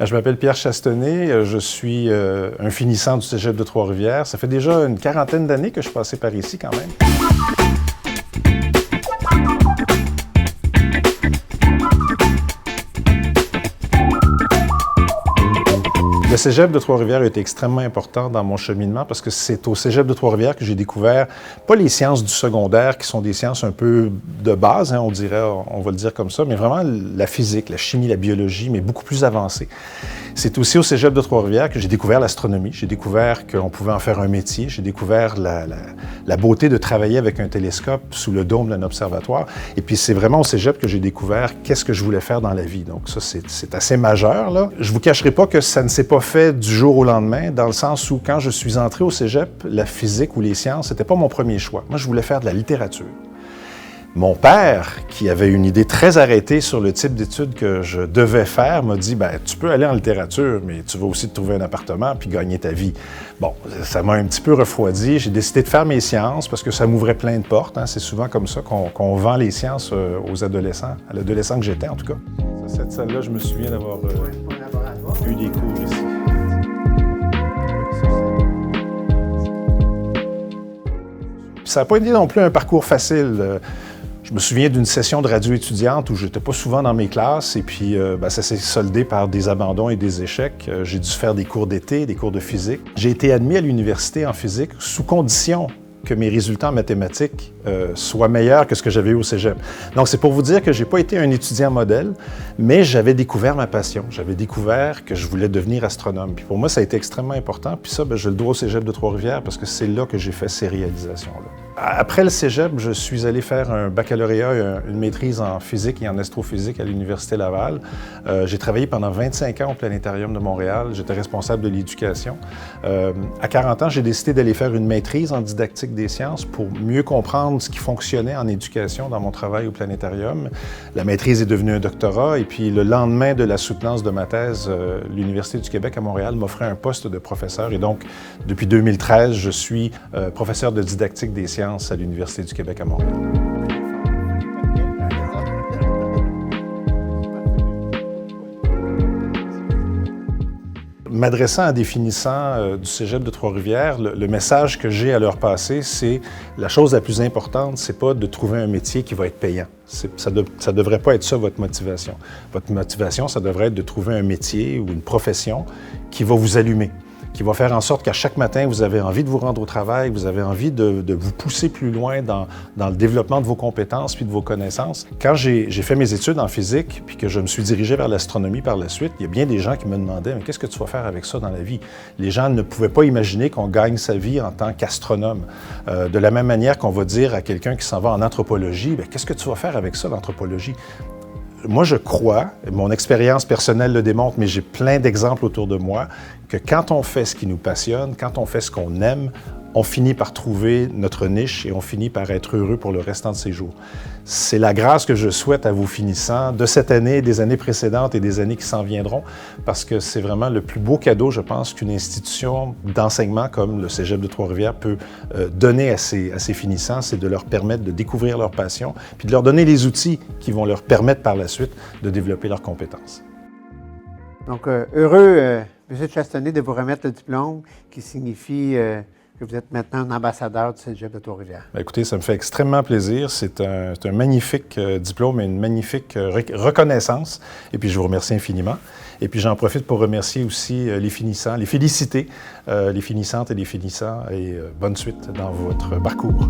Je m'appelle Pierre Chastonnet, je suis un finissant du Cégep de Trois-Rivières. Ça fait déjà une quarantaine d'années que je suis passé par ici quand même. Le Cégep de Trois-Rivières a été extrêmement important dans mon cheminement parce que c'est au Cégep de Trois-Rivières que j'ai découvert, pas les sciences du secondaire qui sont des sciences un peu de base, on dirait, on va le dire comme ça, mais vraiment la physique, la chimie, la biologie, mais beaucoup plus avancée. C'est aussi au Cégep de Trois-Rivières que j'ai découvert l'astronomie, j'ai découvert qu'on pouvait en faire un métier, j'ai découvert la beauté de travailler avec un télescope sous le dôme d'un observatoire. Et puis c'est vraiment au Cégep que j'ai découvert qu'est-ce que je voulais faire dans la vie. Donc ça, c'est assez majeur, là. Je vous cacherai pas que ça ne s'est pas fait du jour au lendemain, dans le sens où quand je suis entré au Cégep, la physique ou les sciences, c'était pas mon premier choix. Moi, je voulais faire de la littérature. Mon père, qui avait une idée très arrêtée sur le type d'études que je devais faire, m'a dit « tu peux aller en littérature, mais tu vas aussi te trouver un appartement puis gagner ta vie. » Bon, ça m'a un petit peu refroidi. J'ai décidé de faire mes sciences parce que ça m'ouvrait plein de portes. C'est souvent comme ça qu'on vend les sciences aux adolescents, à l'adolescent que j'étais en tout cas. Cette salle-là, je me souviens d'avoir eu des cours ici. Ça n'a pas été non plus un parcours facile. Je me souviens d'une session de radio étudiante où je n'étais pas souvent dans mes classes et puis ça s'est soldé par des abandons et des échecs. J'ai dû faire des cours d'été, des cours de physique. J'ai été admis à l'université en physique sous condition que mes résultats en mathématiques soient meilleurs que ce que j'avais eu au Cégep. Donc, c'est pour vous dire que je n'ai pas été un étudiant modèle, mais j'avais découvert ma passion. J'avais découvert que je voulais devenir astronome. Puis pour moi, ça a été extrêmement important. Puis ça, je le dois au Cégep de Trois-Rivières parce que c'est là que j'ai fait ces réalisations-là. Après le Cégep, je suis allé faire un baccalauréat, une maîtrise en physique et en astrophysique à l'Université Laval. J'ai travaillé pendant 25 ans au Planétarium de Montréal. J'étais responsable de l'éducation. À 40 ans, j'ai décidé d'aller faire une maîtrise en didactique des sciences pour mieux comprendre ce qui fonctionnait en éducation dans mon travail au Planétarium. La maîtrise est devenue un doctorat et puis le lendemain de la soutenance de ma thèse, l'Université du Québec à Montréal m'offrait un poste de professeur et donc depuis 2013, je suis professeur de didactique des sciences à l'Université du Québec à Montréal. M'adressant à des finissants du Cégep de Trois-Rivières, le message que j'ai à leur passer, c'est la chose la plus importante, c'est pas de trouver un métier qui va être payant. Ça devrait pas être ça votre motivation. Votre motivation, ça devrait être de trouver un métier ou une profession qui va vous allumer, qui va faire en sorte qu'à chaque matin, vous avez envie de vous rendre au travail, vous avez envie de vous pousser plus loin dans le développement de vos compétences puis de vos connaissances. Quand j'ai fait mes études en physique puis que je me suis dirigé vers l'astronomie par la suite, il y a bien des gens qui me demandaient « Mais qu'est-ce que tu vas faire avec ça dans la vie? » Les gens ne pouvaient pas imaginer qu'on gagne sa vie en tant qu'astronome. De la même manière qu'on va dire à quelqu'un qui s'en va en anthropologie « Qu'est-ce que tu vas faire avec ça, l'anthropologie? » Moi, je crois, mon expérience personnelle le démontre, mais j'ai plein d'exemples autour de moi, que quand on fait ce qui nous passionne, quand on fait ce qu'on aime, on finit par trouver notre niche et on finit par être heureux pour le restant de ses jours. C'est la grâce que je souhaite à vos finissants de cette année, des années précédentes et des années qui s'en viendront, parce que c'est vraiment le plus beau cadeau, je pense, qu'une institution d'enseignement comme le Cégep de Trois-Rivières peut donner à ses finissants, c'est de leur permettre de découvrir leur passion, puis de leur donner les outils qui vont leur permettre par la suite de développer leurs compétences. Donc, heureux, M. Chastonnet, de vous remettre le diplôme qui signifie que vous êtes maintenant un ambassadeur du Cégep de Trois-Rivières. Écoutez, ça me fait extrêmement plaisir. C'est un magnifique diplôme et une magnifique reconnaissance. Et puis, je vous remercie infiniment. Et puis, j'en profite pour remercier aussi les finissants, les féliciter, les finissantes et les finissants. Et bonne suite dans votre parcours.